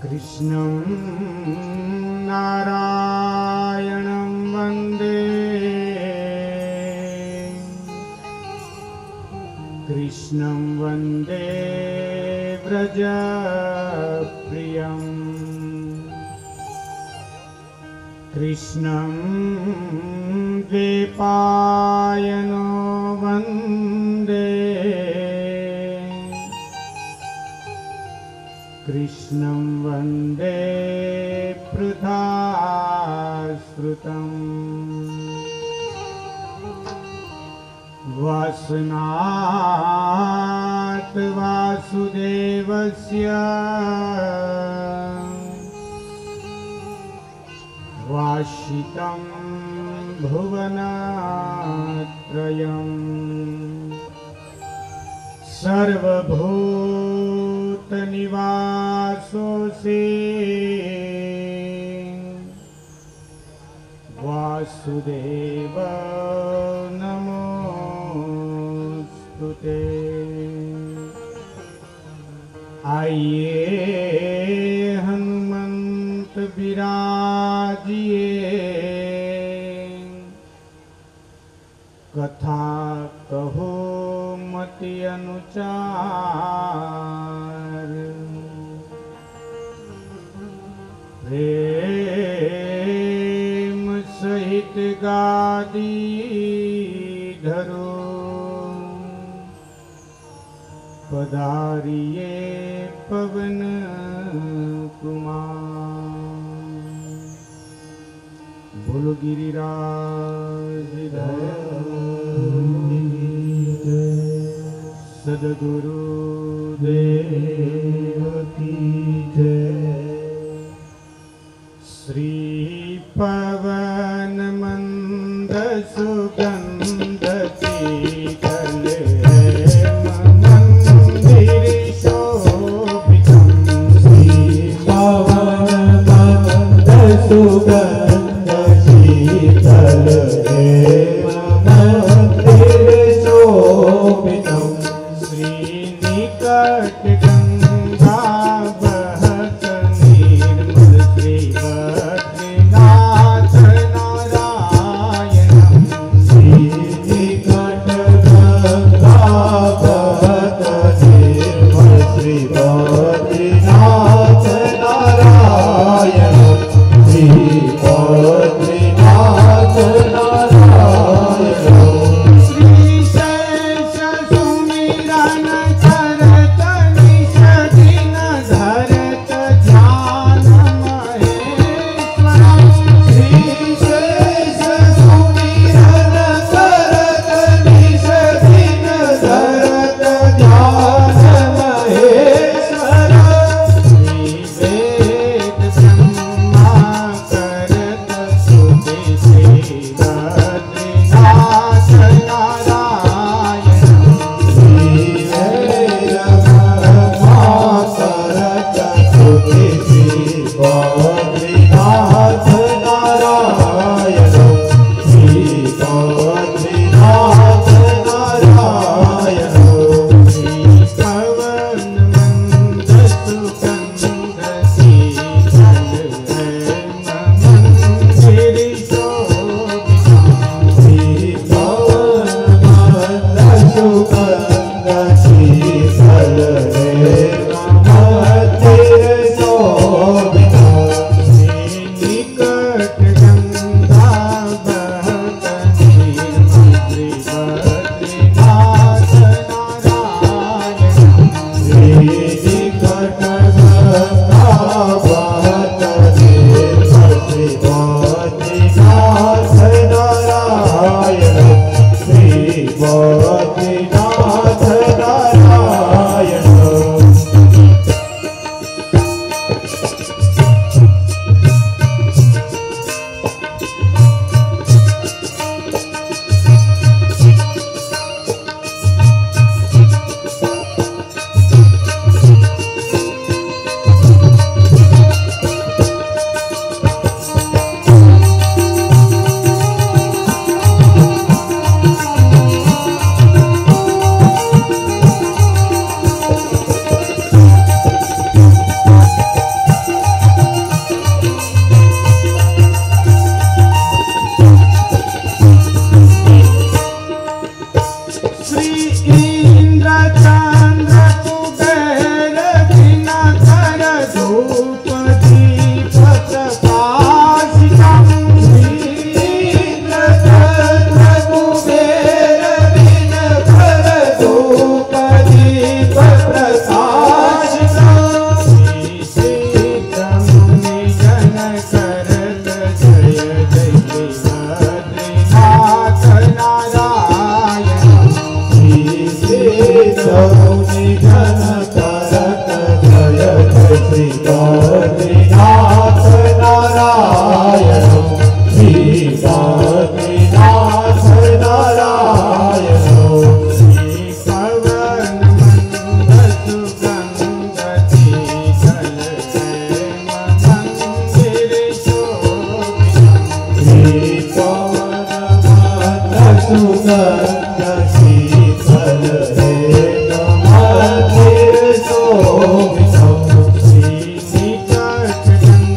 कृष्णं नारायणं वन्दे कृष्णं वन्दे व्रजप्रियं कृष्णं द्वैपायनो वन्दे कृष्णं वन्दे पृथाश्रुतम् वासनात् वासुदेवस्य वाशितं भुवनत्रयम् सर्वभूतनिवासोऽसि वासुदेव नमोस्तुते। आइए हनुमंत विराजिए कथा कहो मति अनुचार प्रेम सहित गादी धरो पधारिए पवन कुमार। बोलो गिरिराज सद्गुरु देव की जय। श्री पवन मंद सुगंध शीतल मंदिर शोभितं श्री पवन मंद सुगंध शीतल मंदिर शोभितं श्रीनिकट गंगा बहत निर्मल श्री बद्रीनाथ શ્રી બદ્રીનાથ નારાયણ શ્રી બદ્રીનાથ નારાયણ શ્રી પવન મંગલ સુગંધતિ મંદિર શોભિતમ શ્રી પવન મંગલ સુગંધતિ મંદિર શોભિતમ શ્રી નિકટ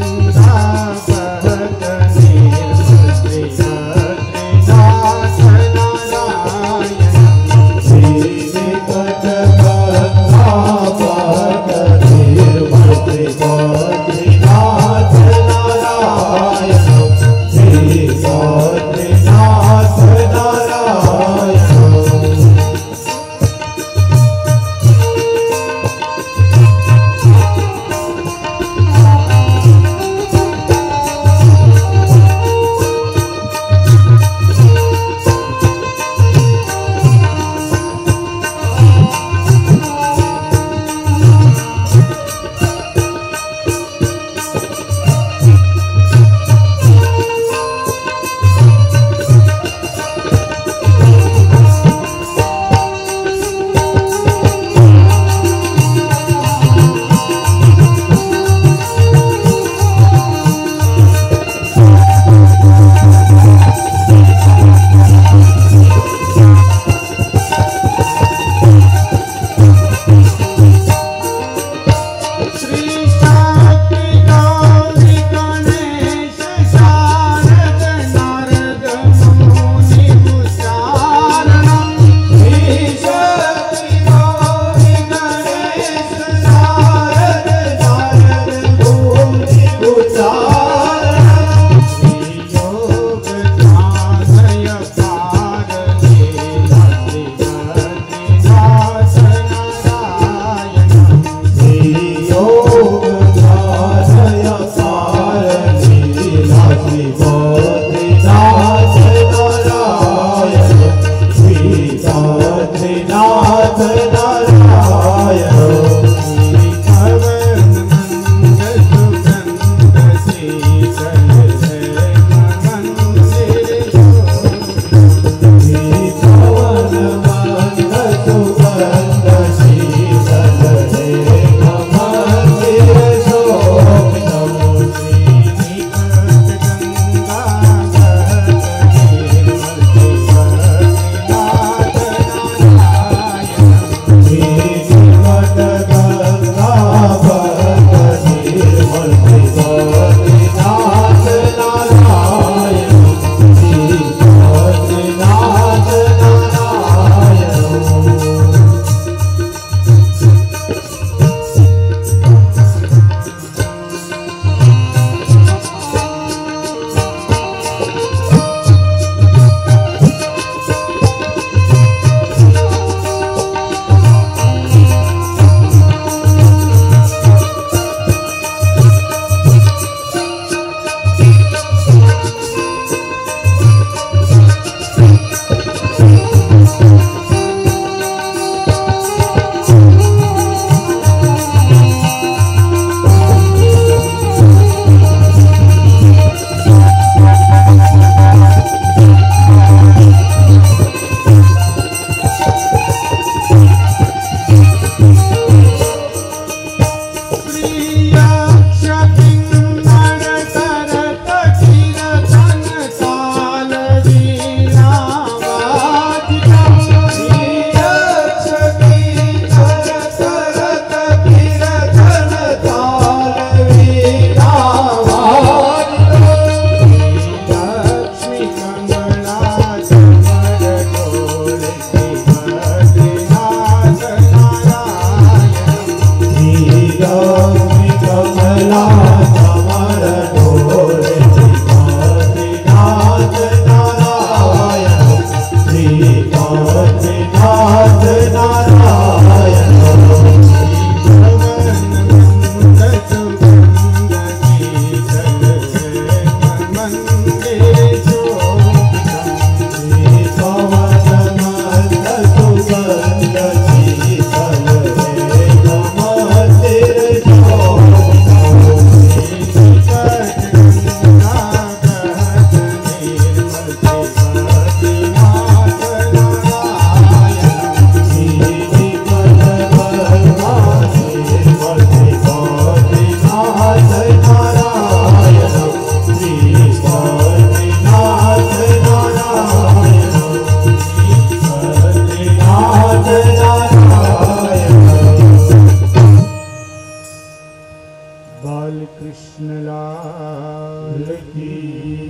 बालकृष्ण लाल की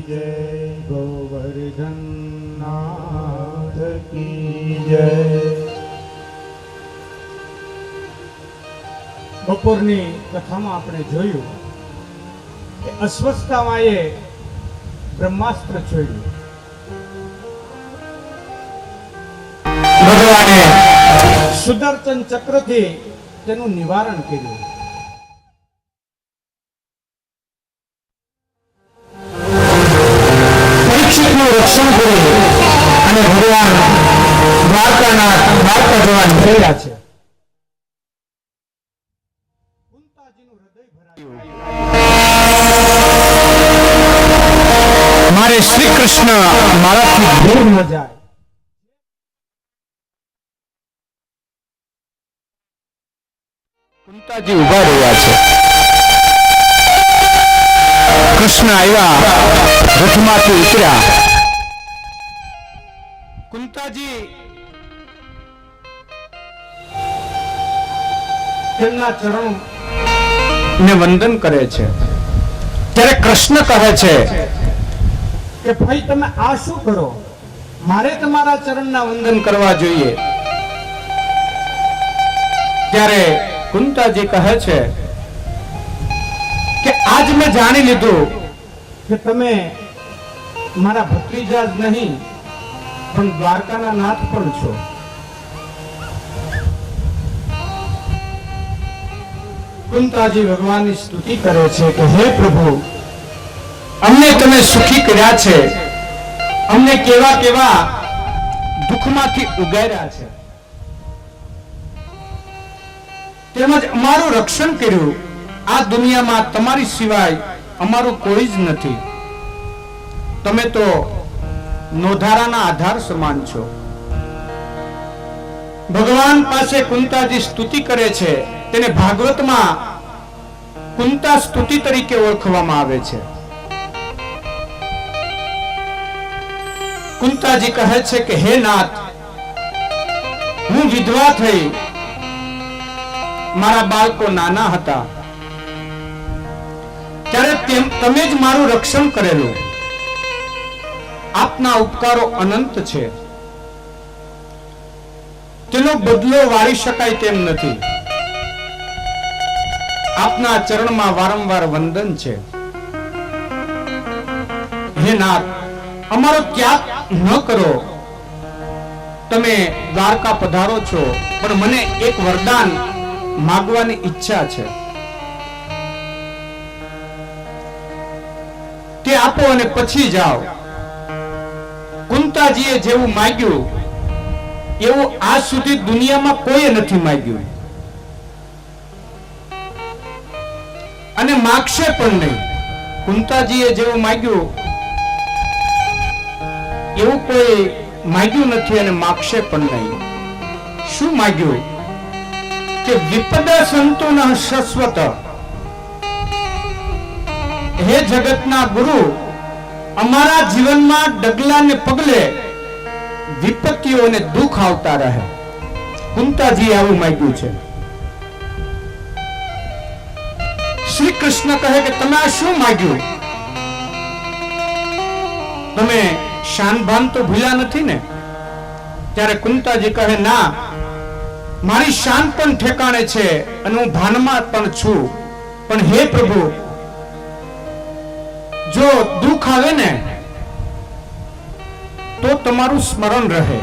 जय, गोवर्धन नाथ की जय। બપોરની કથામાં આપણે જોયું કે અશ્વત્થામાએ બ્રહ્માસ્ત્ર છોડ્યું, ભગવાને સુદર્શન ચક્રથી તેનું નિવારણ કર્યું। પરીક્ષિતનું રક્ષણ કર્યું અને ભગવાન દ્વારકા જવાન થયા છે। મારે શ્રી કૃષ્ણ મારાથી દૂર ન જાય। કુંતાજી ઉભા રહ્યા છે। કૃષ્ણ આવ્યા, રથમાંથી ઉતર્યા। કુંતાજી તેમના ચરણ ને વંદન કરે છે। ત્યારે કૃષ્ણ કહે છે કે ભાઈ તમે આ શું કરો, મારે તમારા ચરણના વંદન કરવા જોઈએ। ત્યારે કુંતાજી કહે છે કે આજ મેં જાણી લીધું કે તમે મારા ભત્રીજા જ નહીં પણ દ્વારકાના નાથ પણ છો। કુંતાજી ભગવાનની સ્તુતિ કરે છે કે હે પ્રભુ, અમને તમે સુખી કર્યા છે, અમને કેવા કેવા દુઃખમાંથી ઉગાર્યા છે, તેમજ અમારું રક્ષણ કર્યું। આ દુનિયામાં તમારી સિવાય અમારું કોઈ જ નથી। તમે તો નોધારાના આધાર સમાન છો। ભગવાન પાસે કુંતાજી સ્તુતિ કરે છે। તેને ભાગવતમાં કુંતા સ્તુતિ તરીકે ઓળખવામાં આવે છે। કુંતાજી કહે છે કે હે નાથ, હું વિધવા થઈ, મારા બાળકો નાના હતા ત્યારે તમે જ મારું રક્ષણ કરેલું। આપના ઉપકારો અનંત છે, તેનો બદલો વાળી શકાય તેમ નથી। આપના ચરણમાં વારંવાર વંદન છે। હે નાથ, અમારો ત્યાગ ન કરો। તમે દ્વારકા પધારો છો, પણ મને એક વરદાન માંગવાની ઈચ્છા છે, તે આપો અને પછી જાઓ। કુંતાજીએ જેવું માંગ્યું એવું આજ સુધી દુનિયામાં કોઈએ નથી માંગ્યું અને માગશે પણ નહીં। કુંતાજીએ જેવું માંગ્યું એવું કોઈ માંગ્યું નથી અને માગશે પણ નહીં। શું માંગ્યું કે વિપદા સંતુન શાશ્વત, હે જગતના ગુરુ, અમારા જીવનમાં ડગલાને પગલે વિપત્તિઓ અને દુઃખ આવતા રહે। કુંતાજી આવું માંગ્યું છે। શ્રી કૃષ્ણ કહે કે તમે આ શું માંગ્યું? તમે શાન ભાન તો ભૂલ્યા નથી ને? ત્યારે કુંતાજી કહે ના, મારી શાન પણ ઠેકાણે છે અને હું ભાનમાં પણ છું, પણ હે પ્રભુ, જો દુઃખ આવે ને તો તમારું સ્મરણ રહે।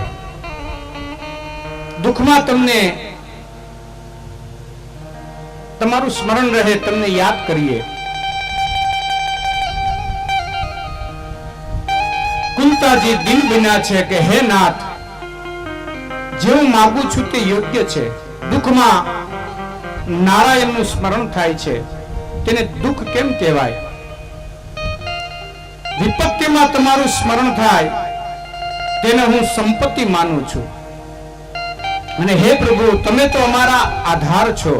દુઃખમાં તમને તમારું સ્મરણ રહે, તમને યાદ કરીએ। કુંતાજી દિલ બન્યા છે કે હે નાથ, જેવું માંગુ છું તે યોગ્ય છે। દુઃખમાં નારાયણનું સ્મરણ થાય છે, તેને દુઃખ કેમ કહેવાય? વિપત્તિમાં તમારું સ્મરણ થાય તેને હું સંપત્તિ માનું છું। અને હે પ્રભુ, તમે તો અમારા આધાર છો,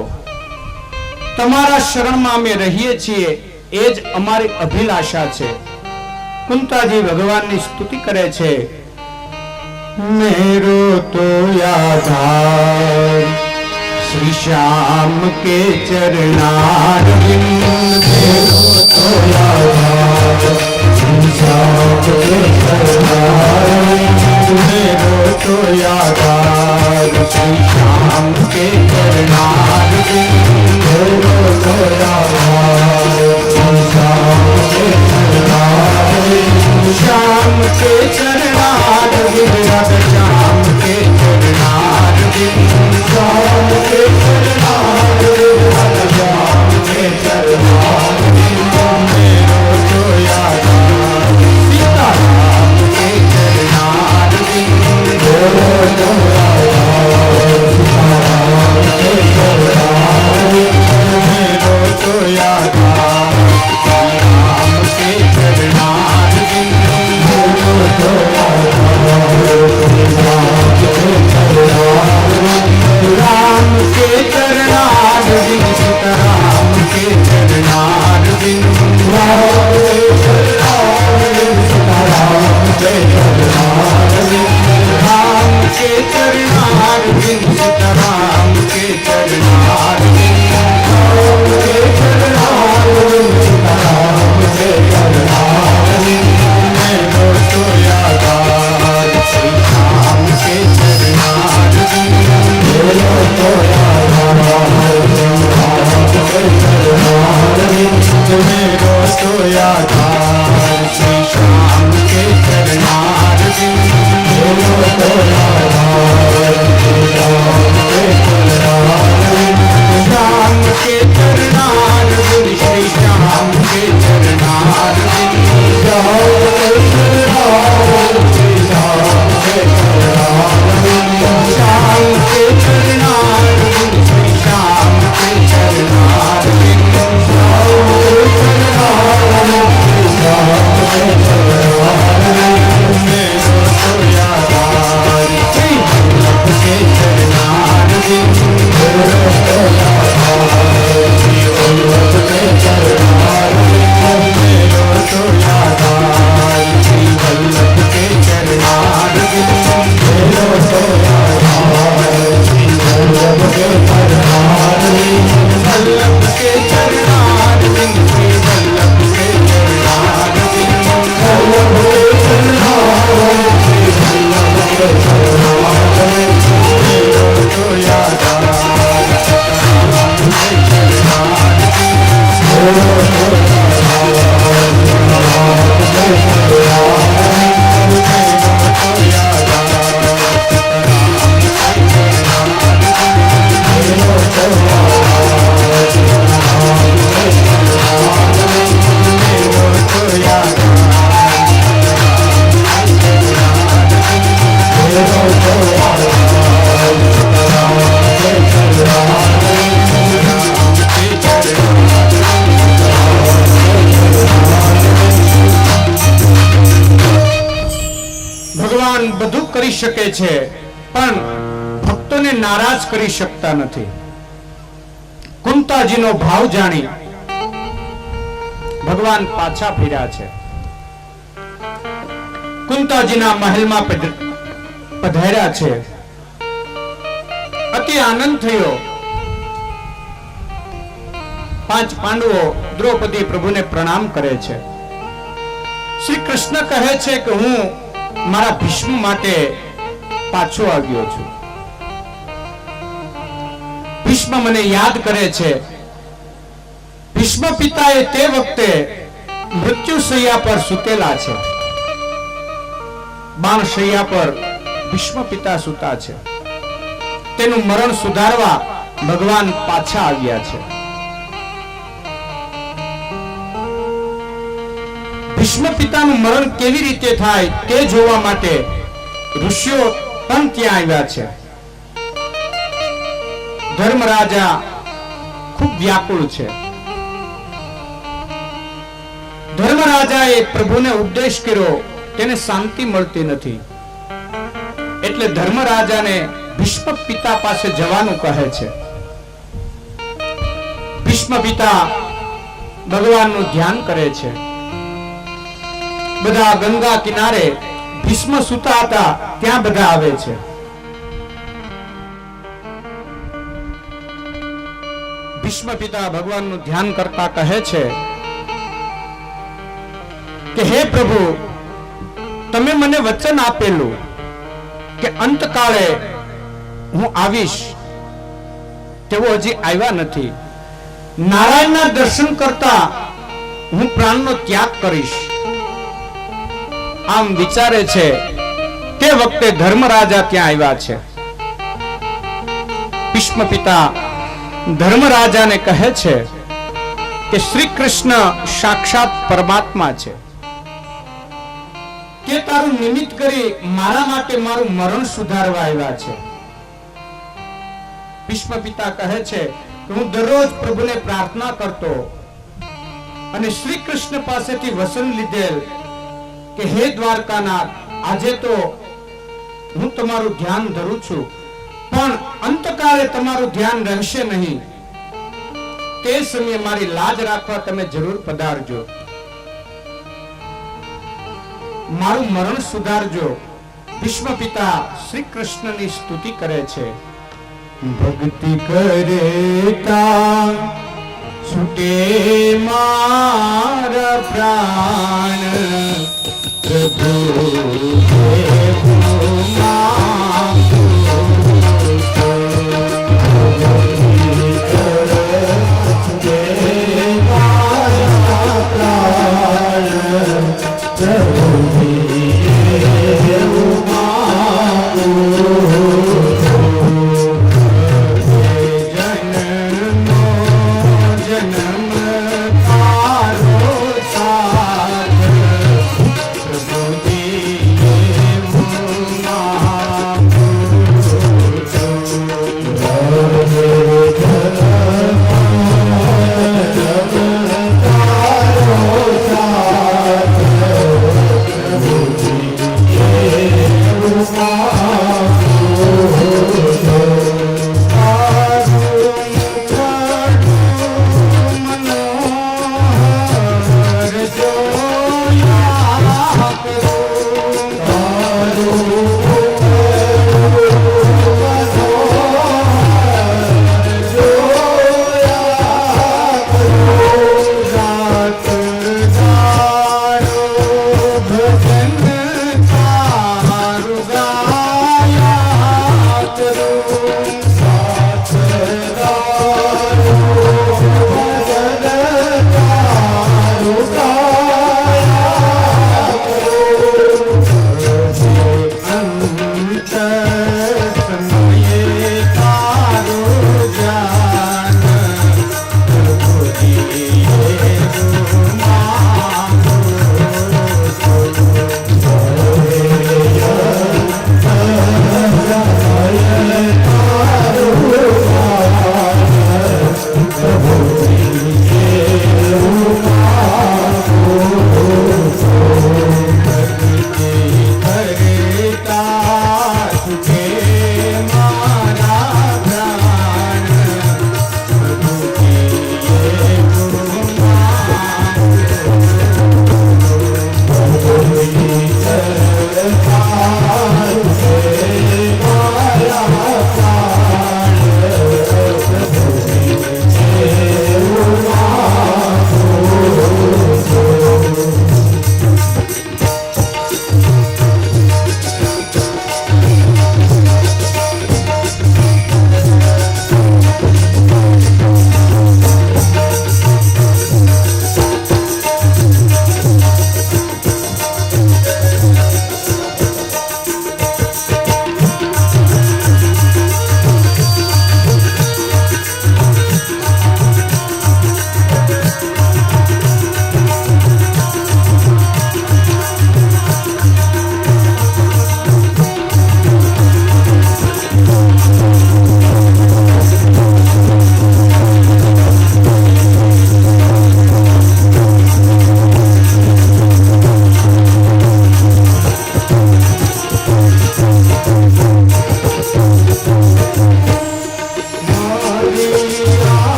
તમારા શરણમાં અમે રહીએ છીએ, એ જ અમારી અભિલાષા છે। કુંતાજી ભગવાનની સ્તુતિ કરે છે। मेरो तो आधार श्री श्याम के चरणारविंद, બધું કરી શકે છે પણ ભક્તોને નારાજ કરી શકતા નથી. કુંતાજીનો ભાવ જાણી ભગવાન પાછા ફર્યા છે. કુંતાજીના મહેલમાં પધાર્યા છે. અતિ આનંદ થયો. 5 પાંડવો દ્રૌપદી પ્રભુને પ્રણામ કરે છે. શ્રી કૃષ્ણ કહે છે કે હું મારા ભીષ્મ માટે પાછો આવ્યો છું. ભીષ્મ મને યાદ કરે છે. ભીષ્મ પિતાએ તે વખતે મૃત્યુશૈયા પર સૂતેલા છે. બાણશૈયા પર ભીષ્મ પિતા સૂતા છે. તેનું મરણ સુધારવા ભગવાન પાછા આવ્યા છે. ભીષ્મ પિતાનું મરણ કેવી રીતે થાય તે જોવા માટે ઋષિઓ પણ ત્યાં આવ્યા છે. ધર્મરાજા ખૂબ વ્યાકુળ છે. ધર્મરાજાએ પ્રભુને ઉપદેશ કર્યો, તેને શાંતિ મળતી નથી. એટલે ધર્મરાજાને ભીષ્મ પિતા પાસે જવાનું કહે છે. ભીષ્મ પિતા ભગવાનનું ધ્યાન કરે છે. બધા ગંગા કિનારે ભીષ્મ સૂતા હતા ત્યાં બધા આવે છે. ભીષ્મ પિતા ભગવાનનું ધ્યાન કરતા કહે છે કે હે પ્રભુ, તમે મને વચન આપેલું કે અંતકાળે હું આવીશ, તેઓ હજી આવ્યા નથી. નારાયણના દર્શન કરતા હું પ્રાણનો ત્યાગ કરીશ. આમ વિચારે છે તે વખતે ધર્મરાજા ત્યાં આવ્યા છે. ભીષ્મ પિતા ધર્મરાજાને કહે છે કે શ્રી કૃષ્ણ સાક્ષાત પરમાત્મા છે, કે તારું નિમિત્ત કરી મારા માટે મારું મરણ સુધારવા આવ્યા છે. ભીષ્મ પિતા કહે છે કે હું દરરોજ પ્રભુને પ્રાર્થના કરતો અને શ્રી કૃષ્ણ પાસેથી વસન લીધેલ કે હે દ્વારકાનાથ, આજે તો હું તમારું ધ્યાન ધરું છું, પણ અંતકાળે તમારું ધ્યાન રહેશે નહીં. તે સમયે મારી લાજ રાખવા તમે જરૂર પધારજો, મારું મરણ સુધારજો. ભીષ્મ પિતા શ્રી કૃષ્ણની સ્તુતિ કરે છે. ભક્તિ કરેતા છૂટે મારા પ્રાણ, પ્રભુ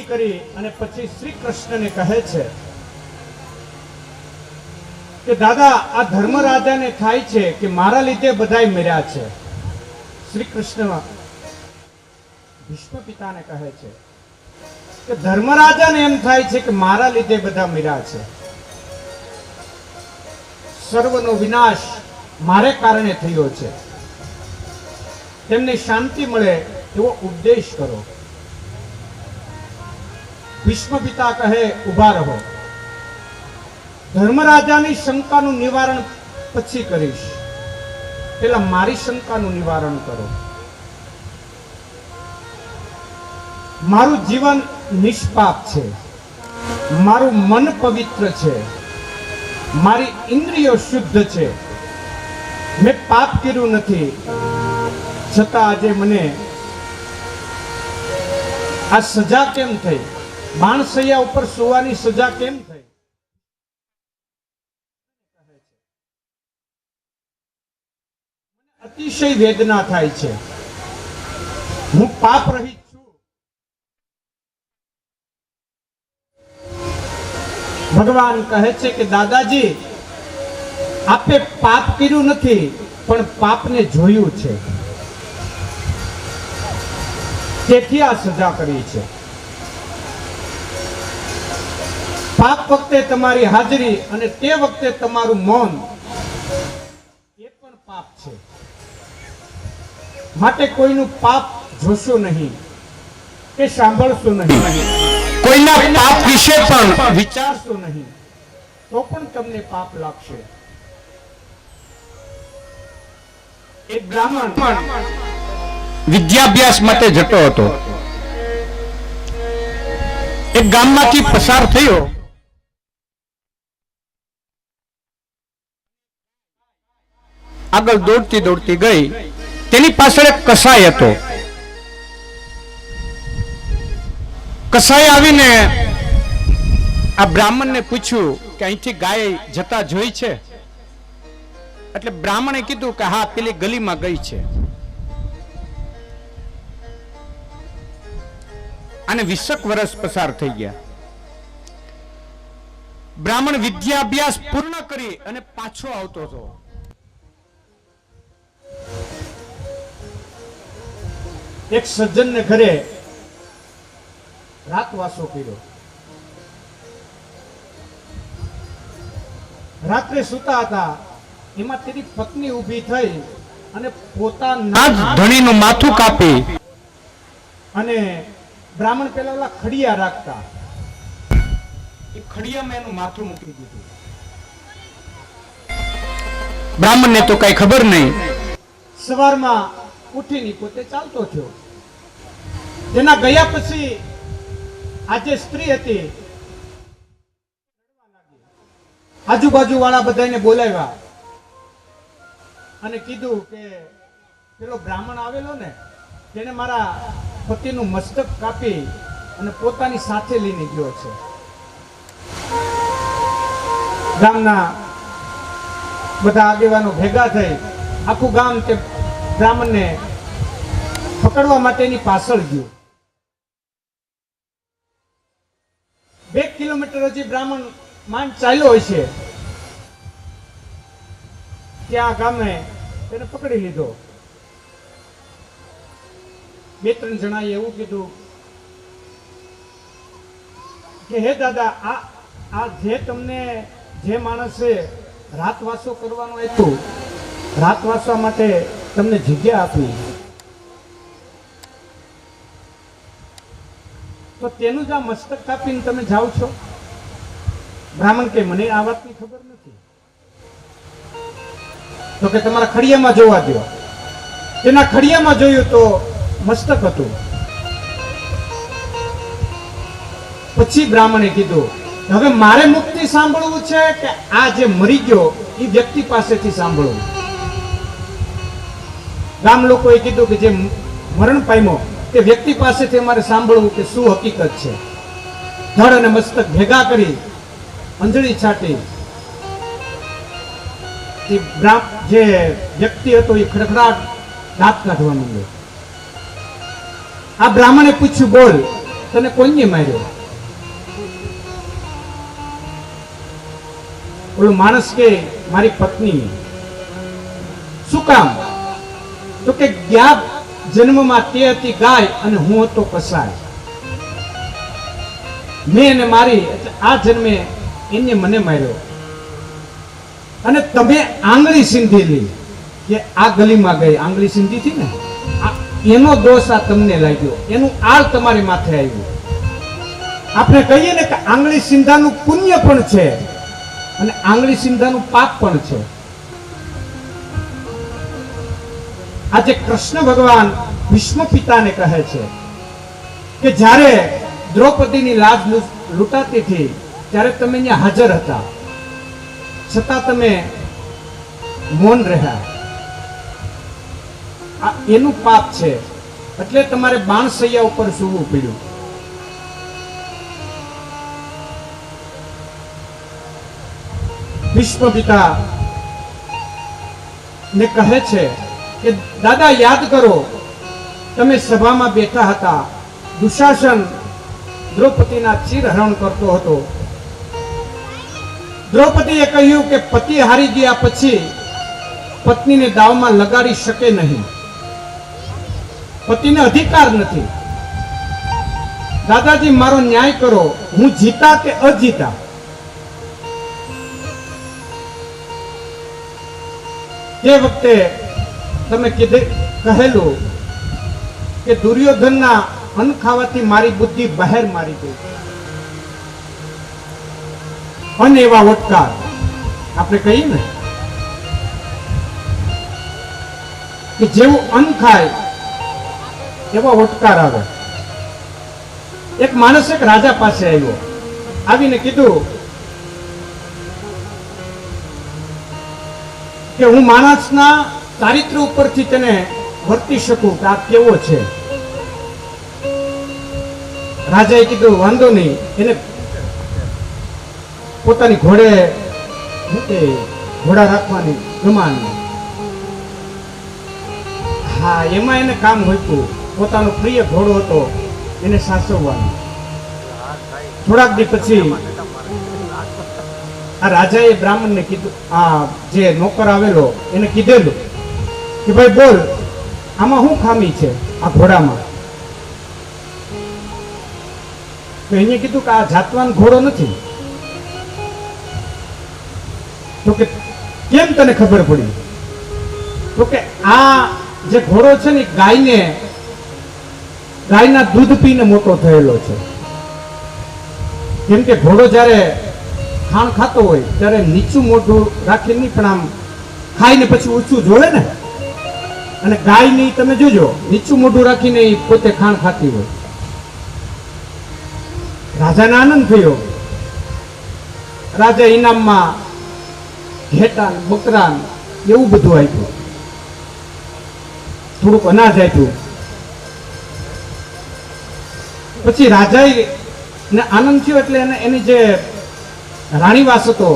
કરી અને પછી શ્રી કૃષ્ણને કહે છે કે દાદા, આ ધર્મરાજાને થાય છે કે મારા લીધે બધાય મર્યા છે. શ્રી કૃષ્ણ ભીષ્મ પિતાને કહે છે કે ધર્મરાજાને એમ થાય છે કે મારા લીધે બધા મર્યા છે, સર્વનો વિનાશ મારે કારણે થયો છે, તેમને શાંતિ મળે એવો ઉપદેશ કરો. ભીષ્મ પિતા કહે, ઉભા રહો, ધર્મરાજાની શંકાનું નિવારણ પછી કરીશ, પેલા મારી શંકાનું નિવારણ કરો. મારું જીવન નિષ્પાપ છે, મારું મન પવિત્ર છે, મારી ઇન્દ્રિયો શુદ્ધ છે, મેં પાપ કર્યું નથી, છતાં આજે મને આ સજા કેમ થઈ? બાણસૈયા ઉપર સુવાની સજા કેમ થઈ? અતિશય વેદના થાય છે, હું પાપ રહિત છું. ભગવાન કહે છે કે દાદાજી, આપે પાપ કર્યું નથી, પણ પાપને જોયું છે, તેથી આ સજા કરી છે. પાપ વખતે તમારી હાજરી અને તે વખતે તમારું મૌન એ પણ પાપ છે. માટે કોઈનું પાપ જોશો નહીં કે સાંભળશો નહીં, કોઈના પાપ વિશે પણ વિચારશો નહીં, તો પણ તમને પાપ લાગશે. એક બ્રાહ્મણ વિદ્યાભ્યાસ માટે જતો હતો. એક ગામમાંથી પસાર થયો. આગળ દોડતી દોડતી ગઈ. તેની પાછળ એક કસાઈ હતો. કસાઈ આવીને આ બ્રાહ્મણને પૂછ્યું કે અહીંથી ગાય જતા જોઈ છે? એટલે બ્રાહ્મણે કીધું કે હા, પેલી ગલીમાં ગઈ છે. અને 20 વર્ષ પસાર થઈ ગયા. બ્રાહ્મણ વિદ્યાભ્યાસ પૂર્ણ કરી અને પાછો આવતો હતો. એક સજ્જનને ઘરે રાતવાસો કર્યો. રાત્રે સુતા હતા, એમાં તેની પત્ની ઊભી થઈ અને પોતાના ધણીનું માથું કાપી અને બ્રાહ્મણ પેલા ઓલા ખડિયા રાખતા, એ ખડિયામાં એનું માથું મૂકી દીધું. બ્રાહ્મણને તો કઈ ખબર નહીં. સવારમાં ઉઠીને પોતે ચાલતો થયો. તેના ગયા પછી આજે સ્ત્રી હતી, આજુબાજુ વાળા બધાને બોલાવ્યા અને કીધું કે પેલો બ્રાહ્મણ આવેલો ને, તેને મારા પતિનું મસ્તક કાપી અને પોતાની સાથે લઈને ગયો છે. ગામના બધા આગેવાનો ભેગા થઈ આખું ગામ તે બ્રાહ્મણને પકડવા માટેની પાછળ ગયું. 2 કિલોમીટર હજી બ્રાહ્મણ માંડ ચાલ્યો હોય છે, ત્યાં ગામે તેને પકડી લીધો. 2-3 જણાએ એવું કીધું કે હે દાદા, આ જે તમને જે માણસે રાતવાસો કરવાનો હતું, રાતવાસવા માટે તમને જગ્યા આપી, તો તેનું જ આ મસ્તક કાપીને તમે જાઓ છો? બ્રાહ્મણ કે મને આ વાતની ખબર નથી. તો કે તમારા ખડિયામાં જોવા દો. તેના ખડિયામાં જોયું તો મસ્તક હતું. પછી બ્રાહ્મણે કીધું, હવે મારે મુક્તિ સાંભળવું છે કે આ જે મરી ગયો એ વ્યક્તિ પાસેથી સાંભળવું? ગામ લોકોએ કીધું કે જે મરણ પામ્યો તે વ્યક્તિ પાસેથી અમારે સાંભળવું કે શું હકીકત છે. ધડ અને મસ્તક ભેગા કરી અંજળી છાટી જે વ્યક્તિ હતો એ ખડખડાટ દાંત કાઢવા માંડ્યો. આ બ્રાહ્મણે પૂછ્યું, બોલ તને કોઈને માર્યો? ઓલો માણસ કે મારી પત્ની. શું કામ? તો કે ગયા જન્મમાં તે હતી ગાય અને હું હતો કસાય. મેં એને મારી એટલે આ જન્મે એને મને માર્યો. અને તમે આંગળી સીંધેલી કે આ ગલીમાં ગઈ, આંગળી સીંધી હતી ને, એનો દોષ આ તમને લાગ્યો, એનું આળ તમારી માથે આવ્યું. આપણે કહીએ ને કે આંગળી સીંધાનું પુણ્ય પણ છે અને આંગળી સીંધાનું પાપ પણ છે. આજે કૃષ્ણ ભગવાન ભીષ્મ પિતાને કહે છે કે જ્યારે દ્રૌપદીની લાજ લૂંટાતી હતી ત્યારે તમે અહીંયા હાજર હતા, છતાં તમે મૌન રહ્યા. આ એનું પાપ છે, એટલે તમારે બાણસૈયા ઉપર સૂવું પડ્યું. ભીષ્મ પિતા ને કહે છે કે દાદા યાદ કરો, તમે સભામાં બેઠા હતા, દુશાસન દ્રૌપદીના ચીરહરણ કરતો હતો. દ્રૌપદીએ કહ્યું કે પતિ હારી ગયા પછી પત્નીને દાવમાં લગાડી શકે નહીં, પતિને અધિકાર નથી. દાદાજી મારો ન્યાય કરો, હું જીતા કે અજીતા? તે વખતે તમે કહેલું કે દુર્યોધનના અન્ન ખાવાથી મારી બુદ્ધિ બહાર મારી ગઈ. અન એવા વટકાર આપણે કહીએ ને કે જેવું અન્ન ખાય એવા વટકાર આવે. એક માણસ એક રાજા પાસે આવ્યો, આવીને કીધું કે હું માણસના ચારિત્ર ઉપરથી તેને વર્તી શકું કે આ કેવો છે. રાજાએ કીધું વાંધો નહીં, એને પોતાની ઘોડા રાખવાની ગમાની. હા, એમાં એને કામ હોતું, પોતાનો પ્રિય ઘોડો હતો એને સાચવવાનો. થોડાક દી પછી આ રાજાએ બ્રાહ્મણને કીધું, આ જે નોકર આવેલો એને કીધેલું કે ભાઈ બોલ, આમાં શું ખામી છે આ ઘોડામાં? તો એને કીધું કે આ જાતવાન ઘોડો નથી. તો કે કેમ તને ખબર પડી? તો કે આ જે ઘોડો છે ને ગાયના દૂધ પીને મોટો થયેલો છે. કેમ કે ઘોડો જ્યારે ખાણ ખાતો હોય ત્યારે નીચું મોઢું રાખી નહીં, પણ આમ ખાઈને પછી ઊંચું જોવે ને. અને ગાય ની તમે જોજો, નીચું મોઢું રાખીને પોતે ખાણ ખાતી હોય. રાજાને આનંદ થયો. રાજા ઇનામમાં ઘેટા, બકરા એવું બધું આપ્યું, થોડુંક અનાજ આપ્યું. પછી રાજાએ ને આનંદ થયો એટલે એની જે રાણીવાસ હતો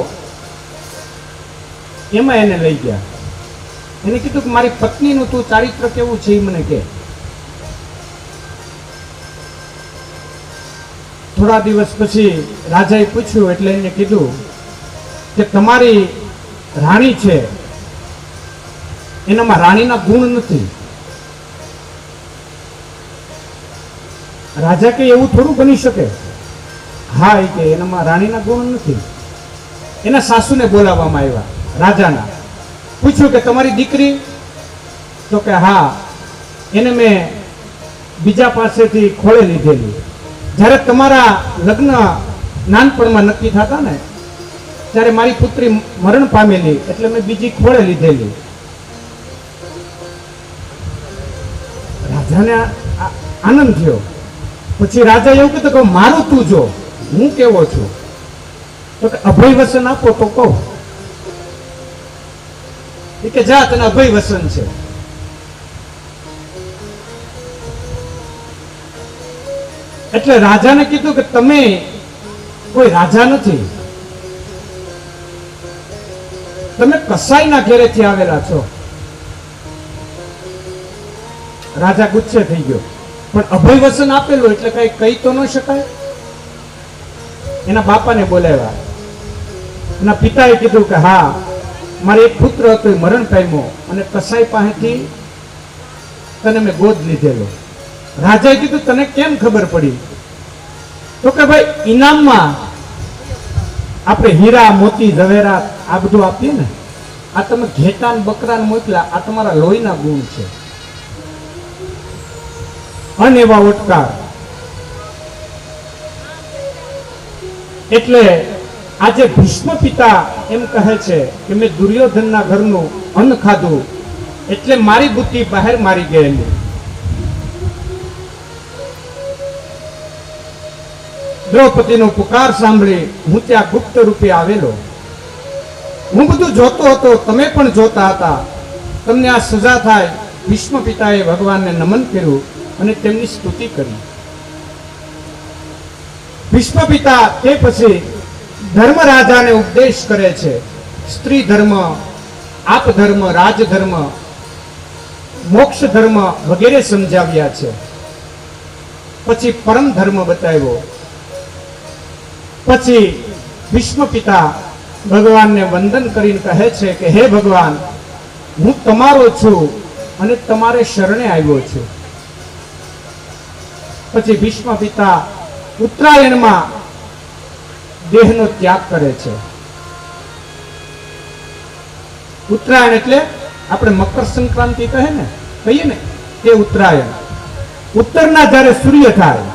એમાં એને લઈ ગયા. એને કીધું કે મારી પત્નીનું તું ચારિત્ર કેવું છે એ મને કે. થોડા દિવસ પછી રાજાએ પૂછ્યું એટલે એને કીધું કે તમારી રાણી છે એનામાં રાણીના ગુણ નથી. રાજા કે એવું થોડું બની શકે? હા, એ કે એનામાં રાણીના ગુણ નથી. એના સાસુને બોલાવવામાં આવ્યા, રાજાના. પૂછ્યું કે તમારી દીકરી? તો કે હા, એને મેં બીજા પાસેથી ખોળે લીધેલી. જ્યારે તમારા લગ્ન નાનપણમાં નક્કી થતા ને ત્યારે મારી પુત્રી મરણ પામેલી, એટલે મેં બીજી ખોળે લીધેલી. રાજાને આનંદ થયો. પછી રાજા એવું કીધું કે મારું તું જો, હું કેવો છું. તો કે અભય વસન આપો તો કહું. એ કે જા, તને અભય વસન છે. એટલે રાજાને કીધું કે તમે કોઈ રાજા નથી, તમે કસાઈના ઘેરેથી આવેલા છો. રાજા ગુસ્સે થઈ ગયો. પણ અભય વચન આપેલું એટલે કઈ કહી તો ન શકાય. એના બાપાને બોલાવ્યા. એના પિતાએ કીધું કે હા, મારે એક પુત્ર હતો, એ મરણ પામ્યો અને કસાઈ પાસેથી તને મેં ગોદ લીધેલો. રાજાએ કીધું તને કેમ ખબર પડી? તો કે ભાઈ ઇનામમાં આપણે હીરા મોતી ઝવેરાત આ બધું આપીએ ને, આ તમે ઘેટાન બકરાન મોકલા, આ તમારા લોહીના ગુણ છે. અનેવા ઓટકાર. એટલે આજે ભીષ્મ પિતા એમ કહે છે કે મેં દુર્યોધનના ઘરનું અન્ન ખાધું એટલે મારી બુદ્ધિ બહાર મારી ગયેલી. દ્રૌપદીનો પુકાર સાંભળી હું ત્યાં ગુપ્ત રૂપે આવેલો. હું બધું જોતો હતો, તમે પણ જોતા હતા. તમને આ સજા થાય. ભીષ્મ પિતાએ ભગવાનને નમન કર્યું અને તેમની સ્તુતિ કરી. ભીષ્મ પિતા તે પછી ધર્મરાજાને ઉપદેશ કરે છે. સ્ત્રી ધર્મ, આપ ધર્મ, રાજ ધર્મ, મોક્ષ ધર્મ વગેરે સમજાવ્યા છે. પછી પરમ ધર્મ બતાવ્યો. પછી ભીષ્મ પિતા ભગવાનને વંદન કરીને કહે છે કે હે ભગવાન, હું તમારો છું અને તમારે શરણે આવ્યો છું. પછી ભીષ્મ પિતા ઉત્તરાયણમાં દેહનો ત્યાગ કરે છે. ઉત્તરાયણ એટલે આપણે મકર સંક્રાંતિ કહીએ ને તે ઉત્તરાયણ. ઉત્તરના જ્યારે સૂર્ય થાય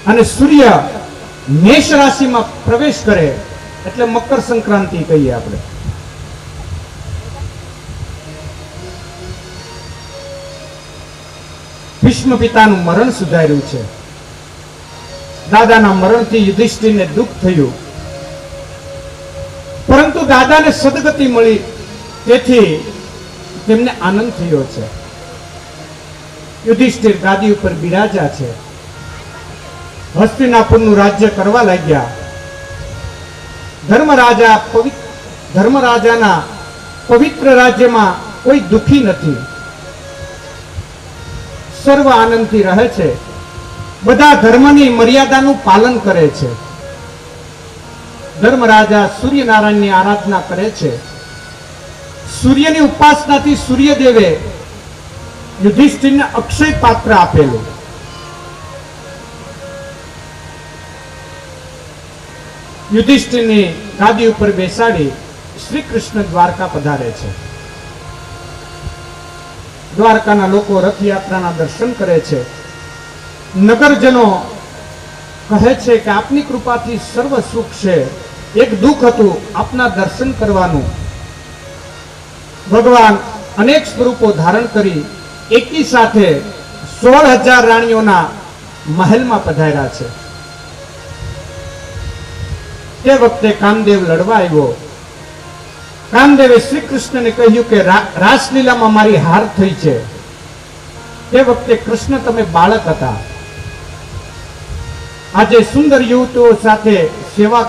અને સૂર્ય મેષ રાશિમાં પ્રવેશ કરે એટલે મકર સંક્રાંતિ કહીએ આપણે. ભીષ્મ પિતાનું મરણ સુધાર્યું છે. દાદાના મરણથી યુધિષ્ઠિરને દુઃખ થયું, પરંતુ દાદાને સદગતિ મળી તેથી તેમને આનંદ થયો છે. યુધિષ્ઠિર ગાદી ઉપર બિરાજા છે. હસ્તિનાપુરનું રાજ્ય કરવા લાગ્યા. ધર્મરાજાના પવિત્ર રાજ્યમાં કોઈ દુઃખી નથી, સર્વ આનંદથી રહે છે. બધા ધર્મની મર્યાદાનું પાલન કરે છે. ધર્મરાજા સૂર્યનારાયણની આરાધના કરે છે. સૂર્યની ઉપાસનાથી સૂર્યદેવે યુધિષ્ઠિરને અક્ષય પાત્ર આપેલું. યુધિષ્ઠિરની ગાદી ઉપર બેસાડી શ્રી કૃષ્ણ દ્વારકા પધારે છે. દ્વારકાના લોકો રથયાત્રાના દર્શન કરે છે. નગરજનો કહે છે કે આપની કૃપાથી સર્વ સુખ છે, એક દુઃખ હતું આપના દર્શન કરવાનું. ભગવાન અનેક સ્વરૂપો ધારણ કરી એકી સાથે 16,000 રાણીઓના મહેલમાં પધાર્યા છે. તે વખતે કામદેવ લડવા આવ્યો. કામદેવે શ્રી કૃષ્ણને કહ્યું કે રાસલીલામાં મારી હાર થઈ છે. તે વખતે કૃષ્ણ તમે બાળક હતા. આજે સુંદર યુવતીઓ સાથે સેવા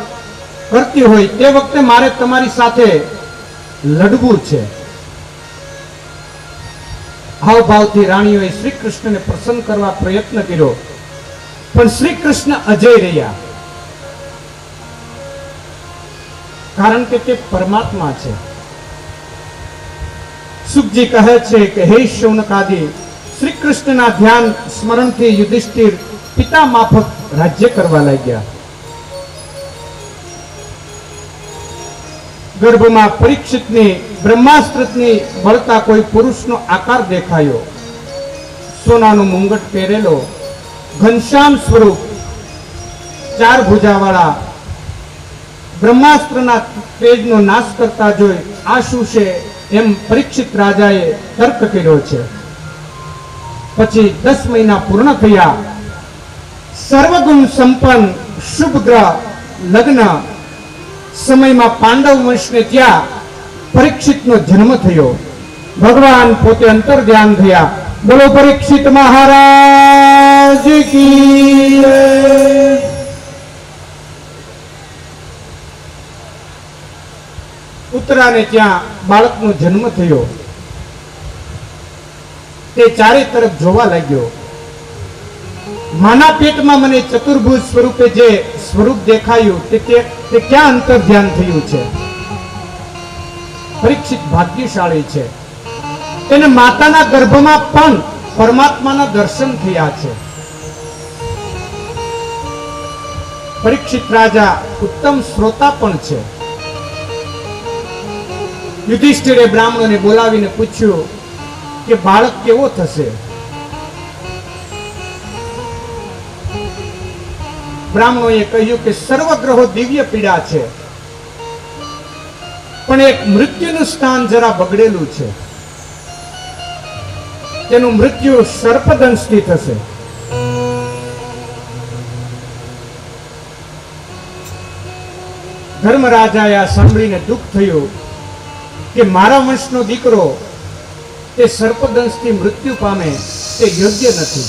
કરતી હોય તે વખતે મારે તમારી સાથે લડવું છે. હાવભાવથી રાણીઓએ શ્રી કૃષ્ણને પ્રસન્ન કરવા પ્રયત્ન કર્યો, પણ શ્રી કૃષ્ણ અજય રહ્યા, કારણ કે તે પરમાત્મા છે. સુખજી કહે છે કે હે શૌનકાદિ, શ્રી કૃષ્ણના ધ્યાન સ્મરણથી યુધિષ્ઠિર પિતા માફક રાજ્ય કરવા લાગ્યા. ગર્ભમાં પરીક્ષિતની બ્રહ્માસ્ત્રની બળતા કોઈ પુરુષનો આકાર દેખાયો. સોનાનું મુંગટ પહેરેલો, ઘનશ્યામ સ્વરૂપ, 4 ભુજાવાળા, બ્રહ્માસ્ત્રના તેજનો નાશ કરતા જોઈ આ શું છે એમ પરીક્ષિત રાજાએ તર્ક કર્યો છે. પછી 10 મહિના પૂર્ણ થયા. સર્વગુણ સંપન્ન શુભ ગ્રહ લગ્ન સમયમાં પાંડવ વંશને ત્યાં પરીક્ષિતનો જન્મ થયો. ભગવાન પોતે અંતર ધ્યાન થયા. બોલો પરીક્ષિત મહારાજ કી જય. ઉત્તરાને ત્યાં બાળકનો જન્મ થયો. તે ચારે તરફ જોવા લાગ્યો. માના પેટમાં મને ચતુર્ભુજ સ્વરૂપે જે સ્વરૂપ દેખાયું તે ક્યાં અંતર ધ્યાન થયું છે? પરીક્ષિત ભાગ્યશાળી છે, એને માતાના ગર્ભમાં પણ પરમાત્માના દર્શન થયા છે. પરીક્ષિત રાજા ઉત્તમ શ્રોતા પણ છે. યુધિષ્ઠિરે બ્રાહ્મણોને બોલાવીને પૂછ્યું કે બાળક કેવો થશે? બ્રાહ્મણોએ કહ્યું કે સર્વ ગ્રહો દિવ્ય પીડા છે, પણ એક મૃત્યુનું સ્થાન જરા બગડેલું છે. તેનું મૃત્યુ સર્પદંશથી થશે. ધર્મરાજાએ આ સાંભળીને દુઃખ થયું કે મારા વંશનો દીકરો તે સર્પદંશથી મૃત્યુ પામે તે યોગ્ય નથી.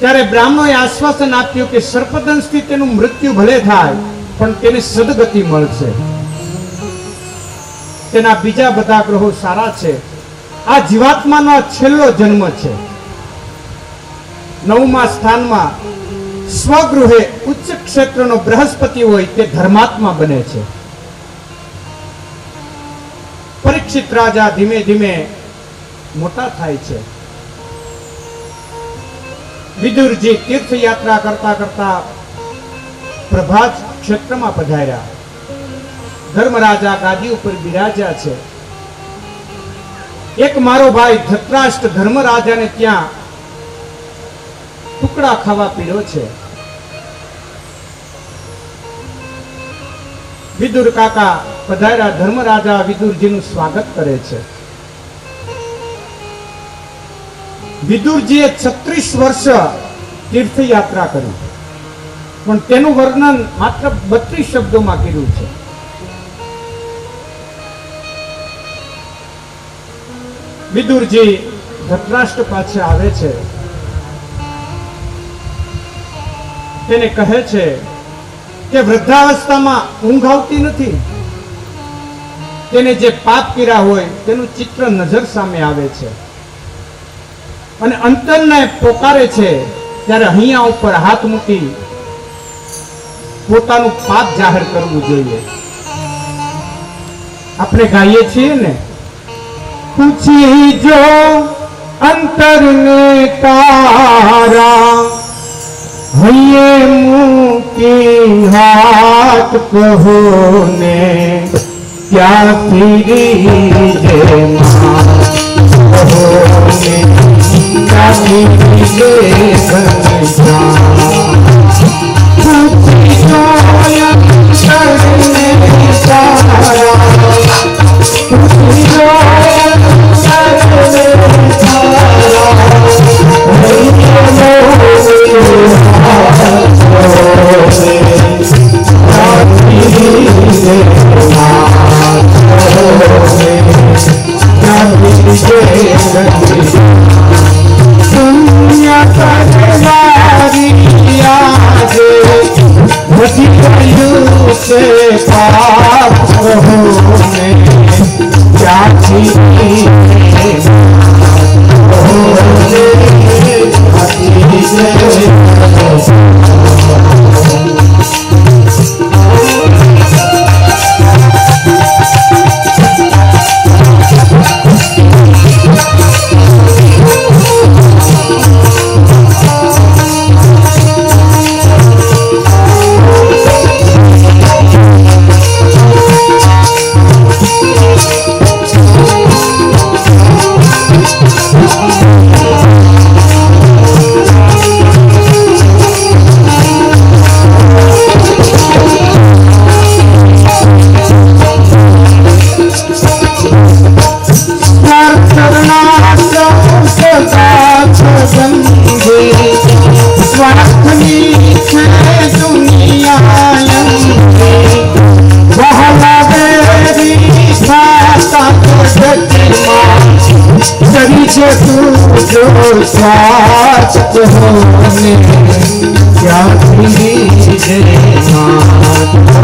ત્યારે બ્રાહ્મણોએ આશ્વાસન આપ્યું કે સર્પદંશથી તેનું મૃત્યુ ભલે થાય પણ તેને સદગતિ મળશે. તેના બીજા બધા ગ્રહો સારા છે. આ જીવાત્માનો છેલ્લો જન્મ છે. 9મા સ્થાનમાં સ્વગૃહે ઉચ્ચ ક્ષેત્રનો બૃહસ્પતિ હોય તે ધર્માત્મા બને છે. પરીક્ષિત રાજા ધીમે ધીમે મોટા થાય છે. વિદુરજી તીર્થયાત્રા કરતા કરતા પ્રભાત ક્ષેત્રમાં પધાર્યા. ધર્મરાજા ગાદી ઉપર બિરાજ્યા છે. એક મારો ભાઈ ધૃતરાષ્ટ્ર ધર્મરાજાને ત્યાં ટુકડા ખાવા પીડ્યો છે. વિદુર કાકા પધાર્યા. ધર્મરાજા વિદુરજીનું સ્વાગત કરે છે. વિદુરજીએ 36 વર્ષ તીર્થયાત્રા કરી, પણ તેનું વર્ણન માત્ર 32 શબ્દોમાં કર્યું છે. વિદુરજી ધૃતરાષ્ટ્ર પાસે આવે છે. તેને કહે છે કે વૃદ્ધાવસ્થામાં ઊંઘ આવતી નથી. તેને જે પાપ કર્યા હોય તેનું ચિત્ર નજર સામે આવે છે અને અંતરને પોકારે છે. ત્યારે હૈયા ઉપર હાથ મૂકી પોતાનું પાપ જાહેર કરવું જોઈએ. આપણે ગાઈએ છીએ ને, પૂછી જો અંતરને તારા, હૈયે મૂકી હાથ કહો ને ક્યાં ફીરી જે માં કહો ને ક્યાં ફીરી જે ઘનશ્યામ. પૂછી જો અંતરને તારા, પૂછી જો स्वार्थ होने क्या कीजिए नाथ होने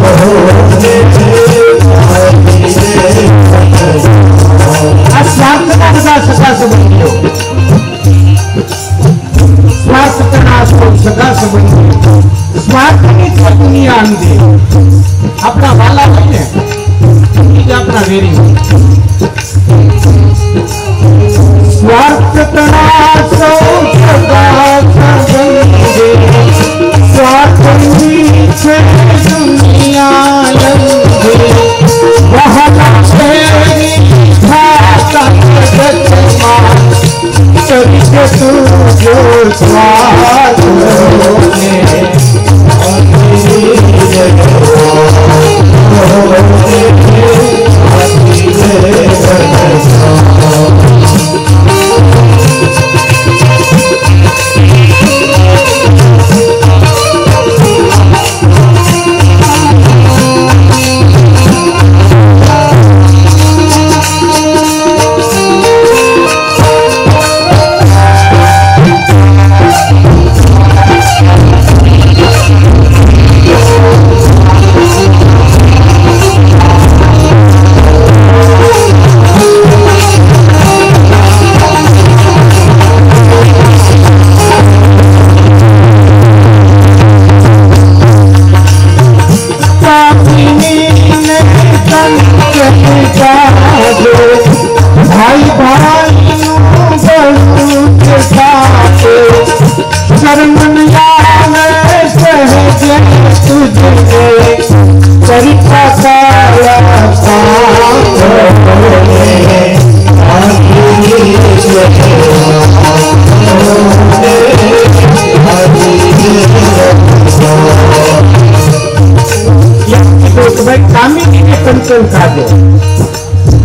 આ સ્વાર્થના બધા સગા સંબંધીઓ, સ્વાર્થના સગા સંબંધીઓ, સ્વાર્થની દુનિયા અંગે આપણા વાલા હોય ને એ આપણા વેરી હોય. સ્વાર્થના સૌ સગા સંબંધી સ્વાર્થની છે દુનિયા અંગે વહલા ફેરી ભાતા જગતમાં ચરિત્ર તું જો સ્વાર્થ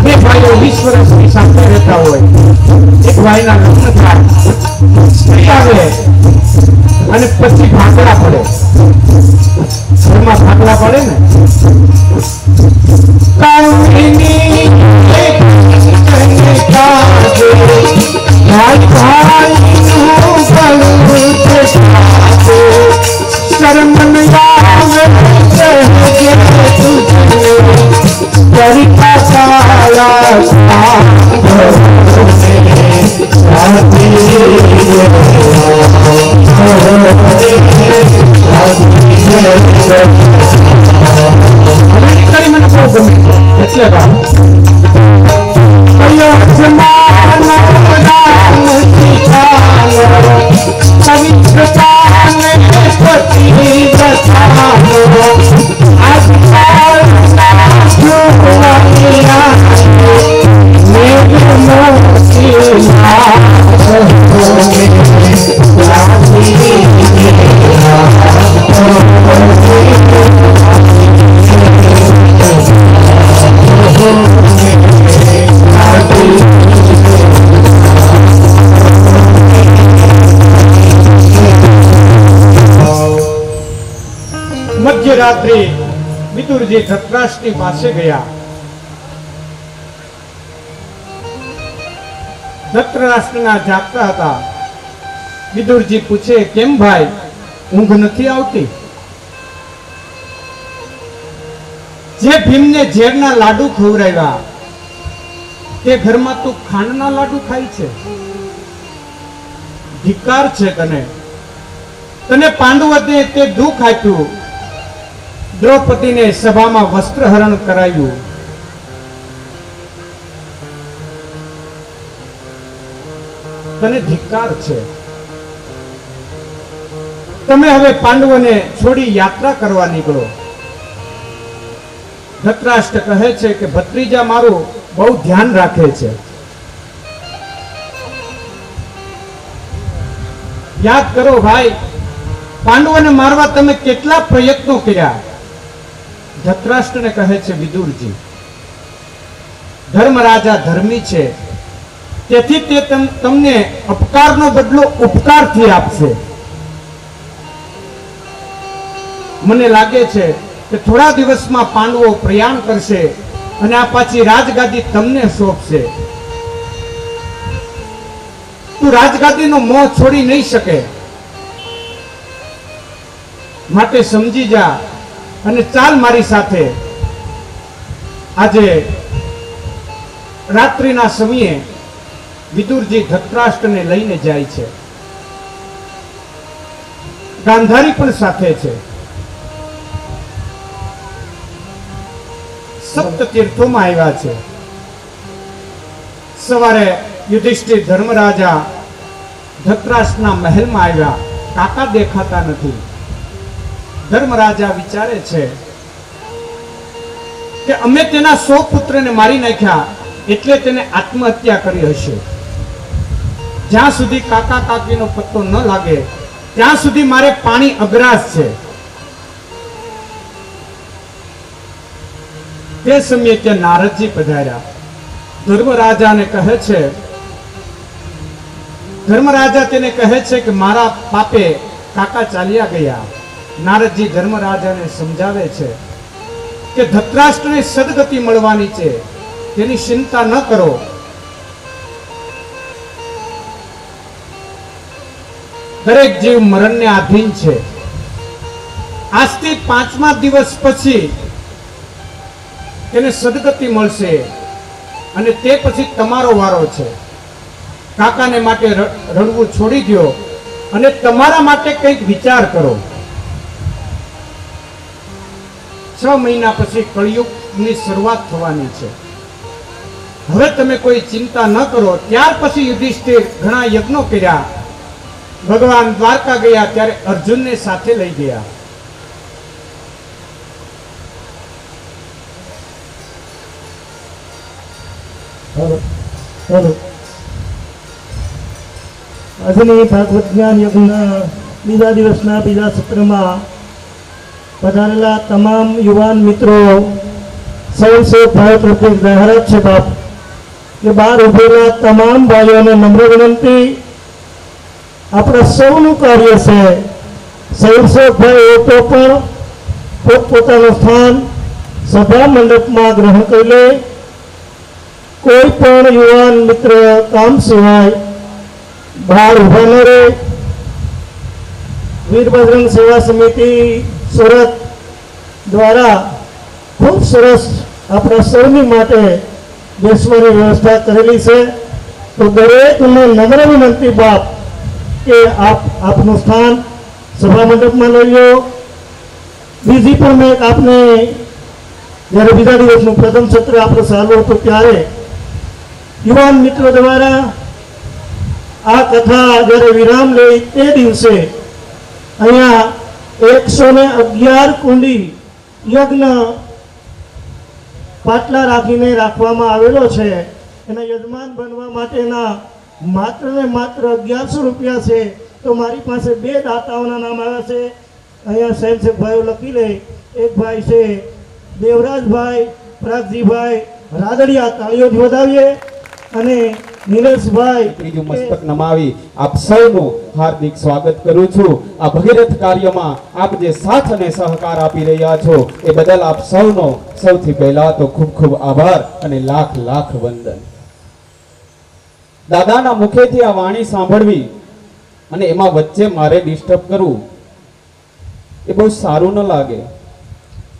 બે ભાઈઓ 20 વર્ષની સાથે રહેતા હોય, એક ભાઈના લગ્ન થાય આવે અને પછી ભાગલા પડે, ઘરમાં ભાગલા પડે ને મધ્યરાત્રે વિદુરજી ધૃતરાષ્ટ્રની પાસે ગયા. ધૃતરાષ્ટ્રના જાગતા હતા. વિદુરજી પૂછે, કેમ ભાઈ, ઊંઘ નથી આવતી? જે ભીમને ઝેરના લાડુ ખવડાવ્યા તે ઘરમાં તું ખાંડના લાડુ ખાય છે. ધિક્કાર છે તને. તને પાંડવોને તે દુઃખ આપ્યું, દ્રૌપદીને સભામાં વસ્ત્રહરણ કરાયું, તને ધિક્કાર છે. તમે હવે પાંડવોને છોડી યાત્રા કરવા નીકળો. ધૃતરાષ્ટ્ર કહે છે કે ભત્રીજા મારું બહુ ધ્યાન રાખે છે. યાદ કરો ભાઈ, પાંડવોને મારવા તમે કેટલા પ્રયત્નો કર્યા. ધૃતરાષ્ટ્રને કહે છે વિદુરજી, ધર્મરાજા ધર્મી છે, તેથી તે તમને અપકારનો બદલો ઉપકારથી આપશે. મને લાગે છે કે થોડા દિવસમાં પાંડવો પ્રયાણ કરશે અને આ પાછી રાજગાદી તમને સોંપશે. તું રાજગાદીનો મોહ છોડી નહીં શકે, માટે સમજી જા અને ચાલ મારી સાથે. આજે રાત્રિના સમયે વિદુરજી ધૃતરાષ્ટ્રને લઈને જાય છે. ગાંધારી પણ સાથે છે. સપ્ત તીર્થોમાં આવ્યા છે. સવારે યુધિષ્ઠિર ધર્મરાજા ધૃતરાષ્ટ્રના મહેલમાં આવ્યા. કાકા દેખાતા નથી. ધર્મરાજા વિચારે છે કે અમે તેના 100 પુત્રને મારી નાખ્યા એટલે તેને આત્મહત્યા કરી હશે. જ્યાં સુધી કાકા કાકીનો પત્તો ન લાગે ત્યાં સુધી મારે પાણી અગ્રાસ છે. તે સમયે ત્યાં નારદજી પધાર્યા. ધર્મરાજાને કહે છે, ધર્મરાજા તેને કહે છે કે મારા પાપે કાકા ચાલ્યા ગયા. નારદજી ધર્મરાજાને સમજાવે છે કે ધૃતરાષ્ટ્રને સદગતિ મળવાની છે, તેની ચિંતા ન કરો. દરેક જીવ મરણને આધીન છે. આજથી 5મા દિવસ પછી તેને સદગતિ મળશે અને તે પછી તમારો વારો છે. કાકાને માટે રડવું છોડી દો અને તમારા માટે કંઈક વિચાર કરો. 6 મહિના પછી કળિયુગની શરૂઆત થવાની છે. હવે તમે કોઈ ચિંતા ન કરો. ત્યાર પછી યુધિષ્ઠિર ઘણા યજ્ઞો કર્યા. ભગવાન દ્વારકા ગયા ત્યારે અર્જુનને સાથે લઈ ગયા. આજની ભાગવત જ્ઞાન યજ્ઞના બીજા દિવસના બીજા સત્રમાં પધારેલા તમામ યુવાન મિત્રો સૌ ભાઈ પ્રત્યે જાહેરાત છે બાપ કે બહાર ઉભેલા તમામ ભાઈઓને નમ્ર વિનંતી, આપણા સૌનું કાર્ય છે. સૌ ભાઈઓ તો પણ પોતપોતાનું સ્થાન સભા મંડપમાં ગ્રહણ કરી લે. કોઈ પણ યુવાન મિત્ર કામ સિવાય બહાર ઉભા ન રહે. વીર બજરંગ સેવા સમિતિ સુરત દ્વારા ખૂબ સરસ આપણા સૌની માટે બેસવાની વ્યવસ્થા કરેલી છે. તો દરેકને નમ્ર વિનંતી બાપ કે આપનું સ્થાન સભા મંડપમાં લઈ લો. બીજી પણ મેં આપને જ્યારે બીજા દિવસનું પ્રથમ સત્ર આપણું ચાલુ હતું ત્યારે યુવાન મિત્રો દ્વારા આ કથા જ્યારે વિરામ લઈ તે દિવસે અહીંયા 111 કુંડી યજ્ઞ પાટલા રાખીને રાખવામાં આવેલો છે. એના યજમાન બનવા માટેના માત્ર ને માત્ર 1100 રૂપિયા છે. તો મારી પાસે 2 દાતાઓના નામ આવ્યા છે. અહીંયા સ્વયંસેવક ભાઈઓ લખી લે. એક ભાઈ છે દેવરાજભાઈ પ્રાગજીભાઈ રાદડિયા, તાળીઓથી વધાવીએ. અને નિલેશભાઈ ત્રીજું મસ્તક નમાવી આપ સૌનું હાર્દિક સ્વાગત કરું છું. આ ભગીરથ કાર્યમાં આપ જે સાથ અને સહકાર આપી રહ્યા છો એ બદલ આપ સૌનો સૌથી પહેલા તો ખૂબ ખૂબ આભાર અને લાખ લાખ વંદન. દાદાના મુખેથી આ વાણી સાંભળવી અને એમાં વચ્ચે મારે ડિસ્ટર્બ કરવું એ બહુ સારું ન લાગે.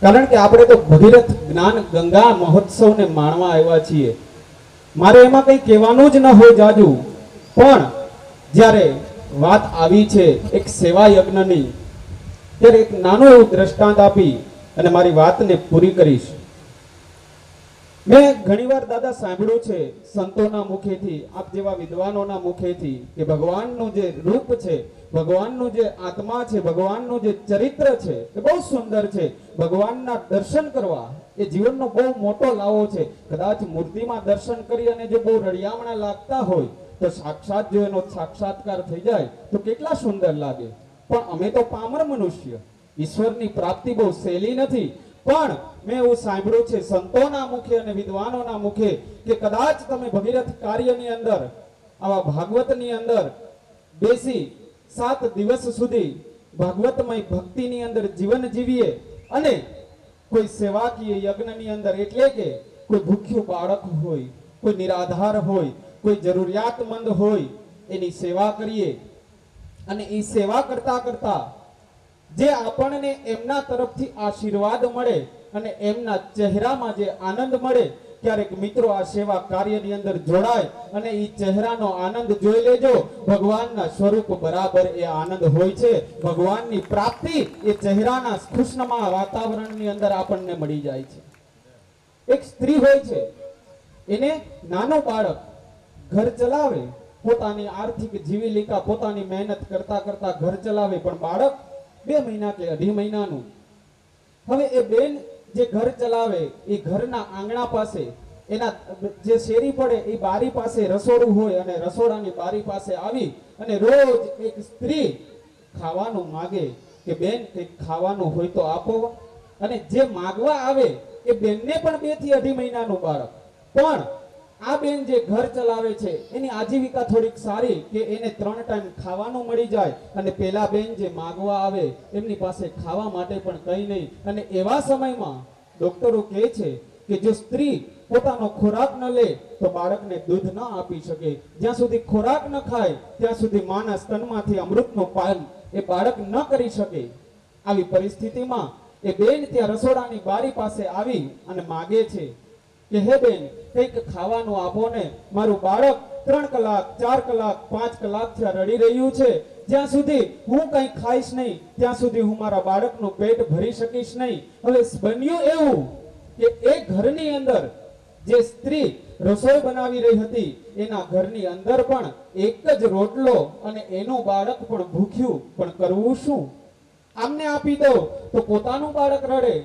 કારણ કે આપણે તો ભગીરથ જ્ઞાન ગંગા મહોત્સવને માણવા આવ્યા છીએ. મારે એમાં કંઈ કહેવાનું જ ન હોય જાજુ, પણ જ્યારે વાત આવી છે એક સેવા યજ્ઞની ત્યારે એક નાનું એવું દ્રષ્ટાંત આપી અને મારી વાતને પૂરી કરીશ. મેં ઘણીવાર દાદા સાંભળ્યું છે સંતોના મુખેથી, આપ જેવા વિદ્વાનોના મુખેથી કે ભગવાનનું જે રૂપ છે, ભગવાનનું જે આત્મા છે, ભગવાનનું જે ચરિત્ર છે એ બહુ સુંદર છે. ભગવાનના દર્શન કરવા એ જીવનનો બહુ મોટો લાવો છે. કદાચ મૂર્તિમાં દર્શન કરી અને જો બહુ રળિયામણા લાગતા હોય તો સાક્ષાત જો એનો સાક્ષાત્કાર થઈ જાય તો કેટલા સુંદર લાગે. પણ અમે તો પામર મનુષ્ય, ઈશ્વરની પ્રાપ્તિ બહુ સહેલી નથી. પણ મેં એવું સાંભળ્યું છે સંતોના મુખે અને વિદ્વાનોના મુખે કે કદાચ તમે ભગીરથ કાર્યની અંદર આવા ભાગવતની અંદર બેસી 7 દિવસ સુધી ભાગવતમય ભક્તિની અંદર જીવન જીવીએ અને કોઈ સેવાકીય યજ્ઞની અંદર, એટલે કે કોઈ ભૂખ્યું બાળક હોય, કોઈ નિરાધાર હોય, કોઈ જરૂરિયાતમંદ હોય, એની સેવા કરીએ અને એ સેવા કરતા કરતા જે આપણને એમના તરફથી આશીર્વાદ મળે અને એમના ચહેરામાં જે આનંદ મળે ક્યારેક મિત્રો આ સેવા કાર્યની અંદર જોડાય અને એ ચહેરાનો આનંદ જોઈ લેજો. ભગવાનના સ્વરૂપ બરાબર એ આનંદ હોય છે. ભગવાનની પ્રાપ્તિ એ ચહેરાના ખુશનુમા વાતાવરણની અંદર આપણને મળી જાય છે. એક સ્ત્રી હોય છે, એને નાનો બાળક ઘર ચલાવે, પોતાની આર્થિક જીવિકા પોતાની મહેનત કરતા કરતા ઘર ચલાવે, પણ બાળક 2 મહિના કે 2.5 મહિનાનું. હવે એ બેન જે ઘર ચલાવે એ ઘરના આંગણા પાસે એના જે શેરી પડે એ બારી પાસે રસોડું હોય અને રસોડાની બારી પાસે આવી અને રોજ એક સ્ત્રી ખાવાનું માગે કે બેન કંઈક ખાવાનું હોય તો આપો. અને જે માગવા આવે એ બેનને પણ 2 થી 2.5 મહિનાનું બાળક. પણ આ બેન જે ઘર ચલાવે છે એની આજીવિકા થોડીક સારી કે એને 3 ટાઈમ ખાવાનું મળી જાય અને પેલા બેન જે માગવા આવે એમની પાસે ખાવા માટે પણ કંઈ નહીં. અને એવા સમયમાં ડોક્ટરો કહે છે કે જો સ્ત્રી પોતાનો ખોરાક ન લે તો બાળકને દૂધ ન આપી શકે. જ્યાં સુધી ખોરાક ન ખાય ત્યાં સુધી માના સ્તનમાંથી અમૃતનું પાન એ બાળક ન કરી શકે. આવી પરિસ્થિતિમાં એ બેન ત્યાં રસોડાની બારી પાસે આવી અને માગે છે કે હે બેન કંઈક ખાવાનું આપો ને, મારું બાળક 3 કલાક 4 કલાક 5 કલાકથી રડી રહ્યું છે. જ્યાં સુધી હું કંઈ ખાઈશ નહીં ત્યાં સુધી હું મારા બાળકનું પેટ ભરી શકીશ નહીં. હવે બન્યું એવું કે એ ઘરની અંદર જે સ્ત્રી રસોઈ બનાવી રહી હતી એના ઘરની અંદર પણ એક જ રોટલો અને એનું બાળક પણ ભૂખ્યું. પણ કરવું શું? આમને આપી દો તો પોતાનું બાળક રડે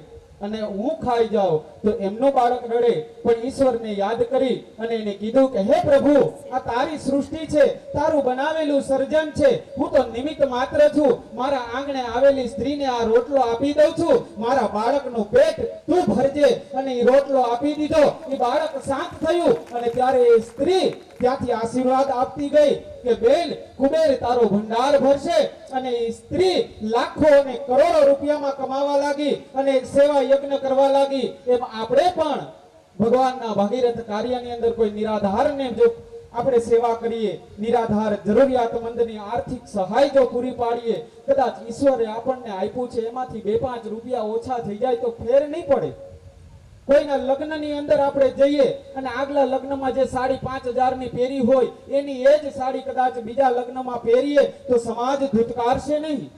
અને હું ખાઈ જાઉં તો એમનું બાળક રડે. પણ ઈશ્વરને યાદ કરી અને એને કીધું કે હે પ્રભુ, આ તારી સૃષ્ટિ છે, તારું બનાવેલું સર્જન છે, હું તો નિમિત્ત માત્ર છું. મારા આંગણે આવેલી સ્ત્રીને આ રોટલો આપી દઉં છું, મારા બાળકનું પેટ તું ભરજે. અને એ રોટલો આપી દીધો, એ બાળક શાંત થયું અને ત્યારે એ સ્ત્રી ત્યાંથી આશીર્વાદ આપતી ગઈ કે બેન કુબેર તારો ભંડાર ભરશે. અને એ સ્ત્રી લાખો અને કરોડો રૂપિયામાં કમાવા લાગી અને સેવા યજ્ઞ કરવા લાગી. એમ આપણે પણ ભગવાનના ભાગીરથ કાર્યની અંદર કોઈ નિરાધારને જો આપણે સેવા કરીએ, નિરાધાર જરૂરિયાતમંદની આર્થિક સહાય જો પૂરી પાડીએ, કદાચ ઈશ્વરે આપણને આપ્યું છે એમાંથી 2-5 રૂપિયા ઓછા થઈ જાય તો ફેર નહીં પડે. કોઈના લગ્નની અંદર આપણે જઈએ અને આગલા લગ્નમાં જે સાડી 5000 ની પહેરી હોય એની એ જ સાડી કદાચ બીજા લગ્નમાં પહેરીએ તો સમાજ ધૂતકારશે નહીં.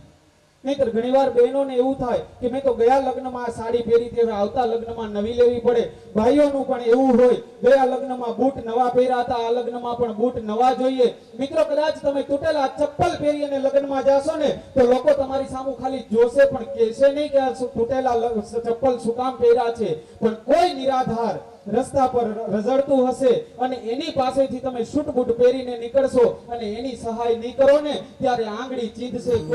નહીતર ઘણીવાર બહેનોને એવું થાય કે મેં તો ગયા લગ્નમાં આ સાડી પહેરી હતી, હવે આવતા લગ્નમાં નવી લેવી પડે. ભાઈઓનું પણ એવું હોય, ગયા લગ્નમાં બૂટ નવા પહેર્યા હતા, આ લગ્નમાં પણ બૂટ નવા જોઈએ. મિત્રો કદાચ તમે તૂટેલા ચપ્પલ પહેરી અને લગ્નમાં જાશો ને તો લોકો તમારી સામે ખાલી જોશે પણ કહેશે નહીં કે આ તૂટેલા ચપ્પલ શું કામ પહેર્યા છે. પણ કોઈ નિરાધાર રસ્તા પર રઝળતું હશે અને એની પાસેથી તમે સૂટ બૂટ પહેરીને નીકળશો અને એની સહાય નહીં કરો ને ત્યારે આંગળી ચીંધશે.